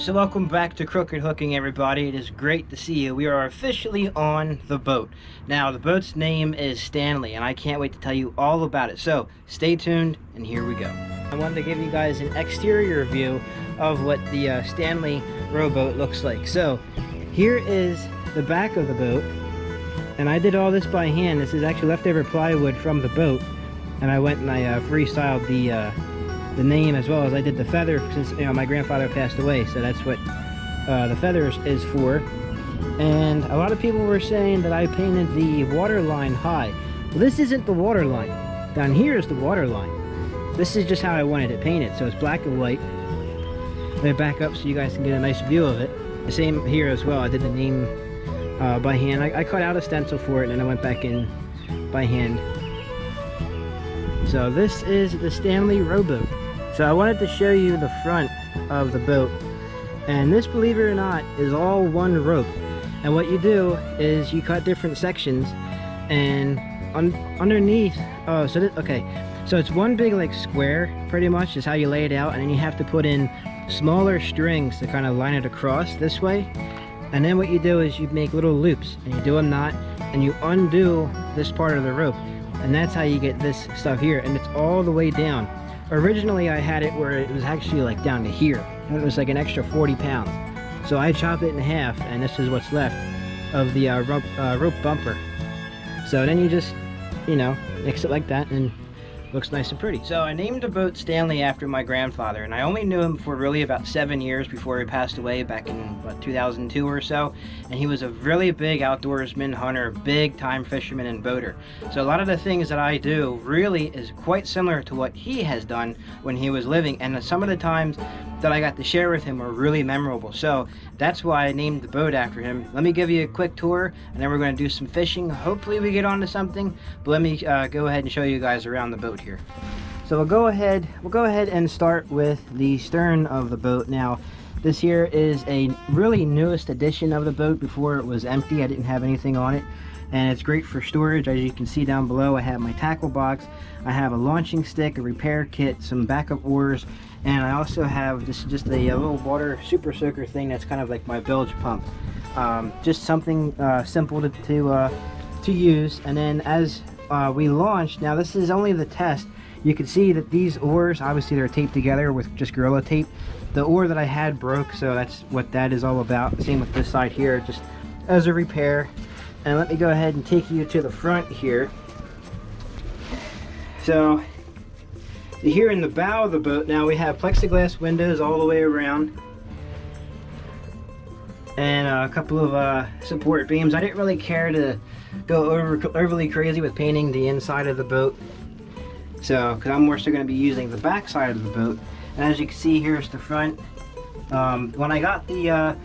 So welcome back to Crooked Hooking, everybody. It is great to see you. We are officially on the boat. Now, the boat's name is Stanley, and I can't wait to tell you all about it. So, stay tuned, and here we go. I wanted to give you guys an exterior view of what the Stanley rowboat looks like. So, here is the back of the boat, and I did all this by hand. This is actually leftover plywood from the boat, and I went and I freestyled the name as well as I did the feather, since my grandfather passed away, so that's what the feathers is for. And a lot of people were saying that I painted the water line high. Well, this isn't the water line. Down here is the water line. This is just how I wanted it painted, so it's black and white. Let me back up so you guys can get a nice view of it. The same here as well. I did the name by hand. I cut out a stencil for it and then I went back in by hand. So this is the Stanley rowboat. So I wanted to show you the front of the boat, and this, believe it or not, is all one rope. And what you do is you cut different sections, and underneath, so it's one big like square, pretty much is how you lay it out, and then you have to put in smaller strings to kind of line it across this way. And then what you do is you make little loops, and you do a knot, and you undo this part of the rope, and that's how you get this stuff here, and it's all the way down. Originally I had it where it was actually like down to here, and it was like an extra 40 pounds. So I chopped it in half, and this is what's left of the rope bumper. So then you just, mix it like that, and looks nice and pretty. So I named the boat Stanley after my grandfather, and I only knew him for really about 7 years before he passed away back in what, 2002 or so. And he was a really big outdoorsman, hunter, big time fisherman and boater. So a lot of the things that I do really is quite similar to what he has done when he was living, and some of the times that I got to share with him were really memorable. So that's why I named the boat after him. Let me give you a quick tour, and then we're going to do some fishing. Hopefully we get onto something, but let me go ahead and show you guys around the boat here. So we'll go ahead and start with the stern of the boat. Now, this here is a really newest edition of the boat. Before it was empty, I didn't have anything on it, and it's great for storage. As you can see down below, I have my tackle box, I have a launching stick, a repair kit, some backup oars, and I also have just a little water super soaker thing that's kind of like my bilge pump. Just something simple to use. And then as we launched, now this is only the test. You can see that these oars, obviously they're taped together with just Gorilla Tape. The oar that I had broke, so that's what that is all about. Same with this side here, just as a repair. And let me go ahead and take you to the front here. So here in the bow of the boat, now we have plexiglass windows all the way around, and a couple of support beams. I didn't really care to go overly crazy with painting the inside of the boat, so because I'm more so going to be using the back side of the boat. And as you can see, here's the front. When I got the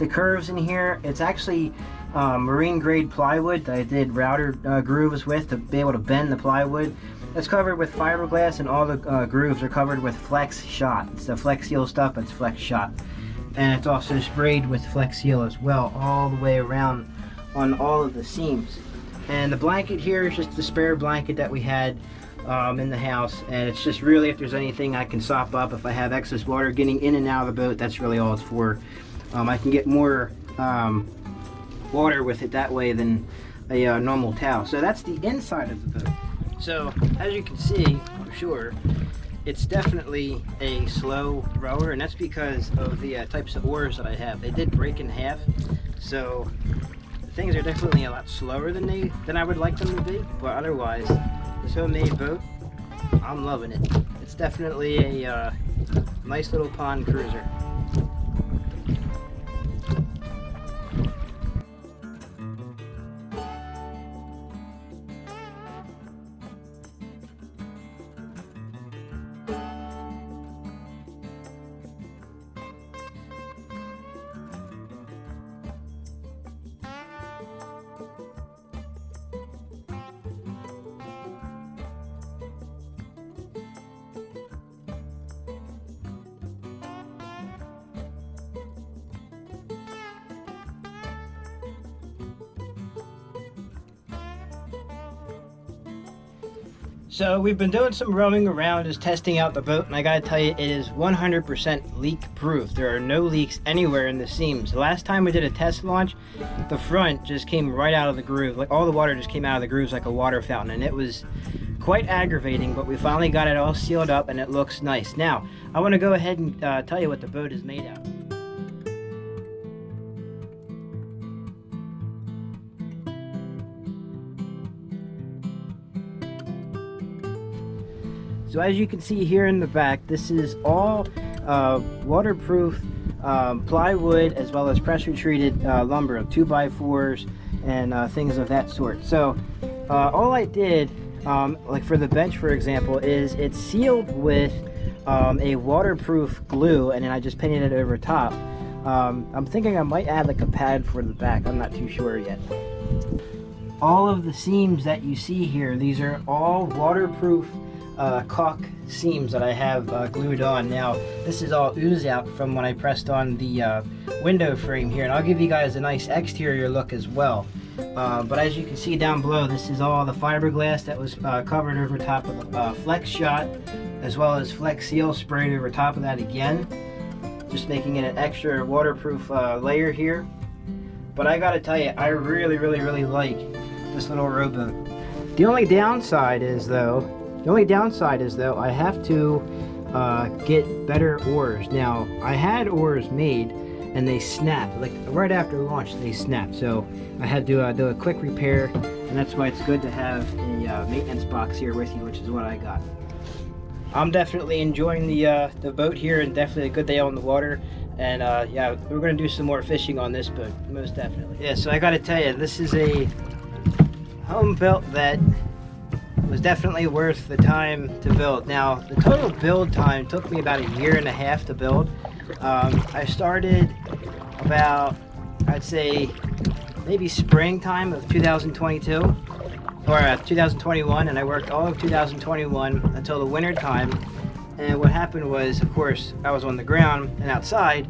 curves in here, it's actually marine grade plywood that I did router grooves with to be able to bend the plywood. It's covered with fiberglass, and all the grooves are covered with Flex Shot. It's the Flex Seal stuff, it's Flex Shot. And it's also sprayed with Flex Seal as well, all the way around on all of the seams. And the blanket here is just the spare blanket that we had in the house, and it's just really if there's anything I can sop up, if I have excess water getting in and out of the boat, that's really all it's for. I can get more water with it that way than a normal towel. So that's the inside of the boat. So as you can see, I'm sure, it's definitely a slow rower, and that's because of the types of oars that I have. They did break in half, so things are definitely a lot slower than I would like them to be. But otherwise, this homemade boat, I'm loving it. It's definitely a nice little pond cruiser. So we've been doing some rowing around, just testing out the boat, and I gotta tell you, it is 100% leak proof. There are no leaks anywhere in the seams. The last time we did a test launch, the front just came right out of the groove. Like, all the water just came out of the grooves like a water fountain, and it was quite aggravating, but we finally got it all sealed up and it looks nice. Now, I want to go ahead and tell you what the boat is made out of. So as you can see here in the back, this is all waterproof plywood, as well as pressure treated lumber of 2x4s and things of that sort. So all I did, like for the bench for example, is it's sealed with a waterproof glue, and then I just painted it over top. I'm thinking I might add like a pad for the back, I'm not too sure yet. All of the seams that you see here, these are all waterproof caulk seams that I have glued on. Now this is all ooze out from when I pressed on the window frame here, and I'll give you guys a nice exterior look as well. But as you can see down below, this is all the fiberglass that was covered over top of the Flex Shot, as well as Flex Seal sprayed over top of that again, just making it an extra waterproof layer here. But I gotta tell you, I really like this little rowboat. The only downside is though I have to get better oars. Now, I had oars made and they snapped, like right after launch they snapped. So I had to do a quick repair, and that's why it's good to have a maintenance box here with you, which is what I got. I'm definitely enjoying the boat here, and definitely a good day on the water. And yeah, we're gonna do some more fishing on this boat, most definitely. Yeah, so I gotta tell you, this is a home built that was definitely worth the time to build. Now, the total build time took me about 1.5 years to build. I started about, I'd say, maybe springtime of 2022 or 2021, and I worked all of 2021 until the winter time. And what happened was, of course, I was on the ground and outside.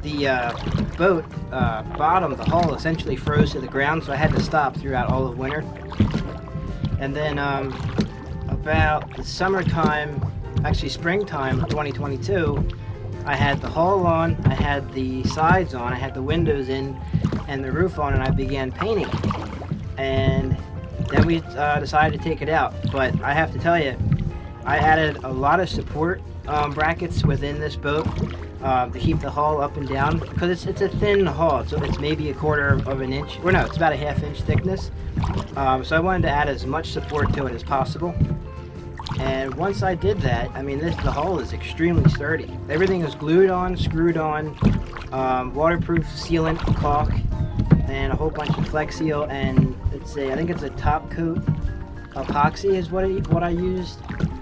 The boat bottom, the hull essentially froze to the ground, so I had to stop throughout all of winter. And then about the summertime, actually springtime of 2022, I had the hull on, I had the sides on, I had the windows in, and the roof on, and I began painting. And then we decided to take it out. But I have to tell you, I added a lot of support brackets within this boat to keep the hull up and down, because it's a thin hull, so it's maybe 1/4 of an inch, or no, it's about a 1/2 inch thickness. So I wanted to add as much support to it as possible. And once I did that, I mean, the hull is extremely sturdy. Everything is glued on, screwed on, waterproof sealant, caulk, and a whole bunch of Flex Seal, and I think it's a top coat epoxy is what I used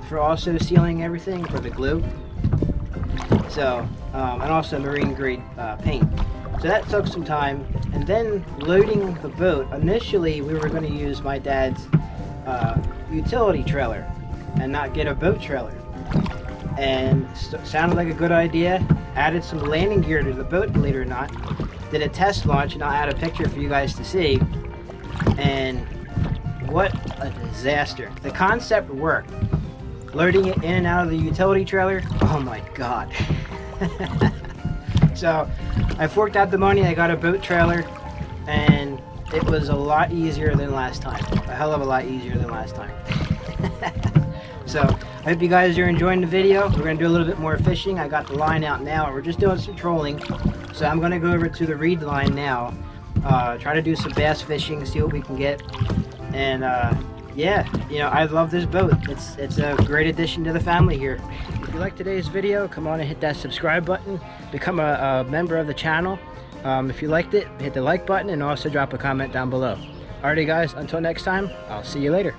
for also sealing everything for the glue. So, and also marine grade paint. So that took some time. And then loading the boat, initially we were going to use my dad's utility trailer and not get a boat trailer. And sounded like a good idea. Added some landing gear to the boat, believe it or not. Did a test launch, and I'll add a picture for you guys to see. And what a disaster. The concept worked. Loading it in and out of the utility trailer, oh my god. So I forked out the money, I got a boat trailer, and it was a lot easier than last time. A hell of a lot easier than last time. So I hope you guys are enjoying the video. We're going to do a little bit more fishing. I got the line out now, and we're just doing some trolling. So I'm going to go over to the reed line now, try to do some bass fishing, see what we can get. And yeah, you know, I love this boat. It's a great addition to the family here. If you like today's video, come on and hit that subscribe button. Become a member of the channel. If you liked it, hit the like button and also drop a comment down below. Alrighty guys, until next time, I'll see you later.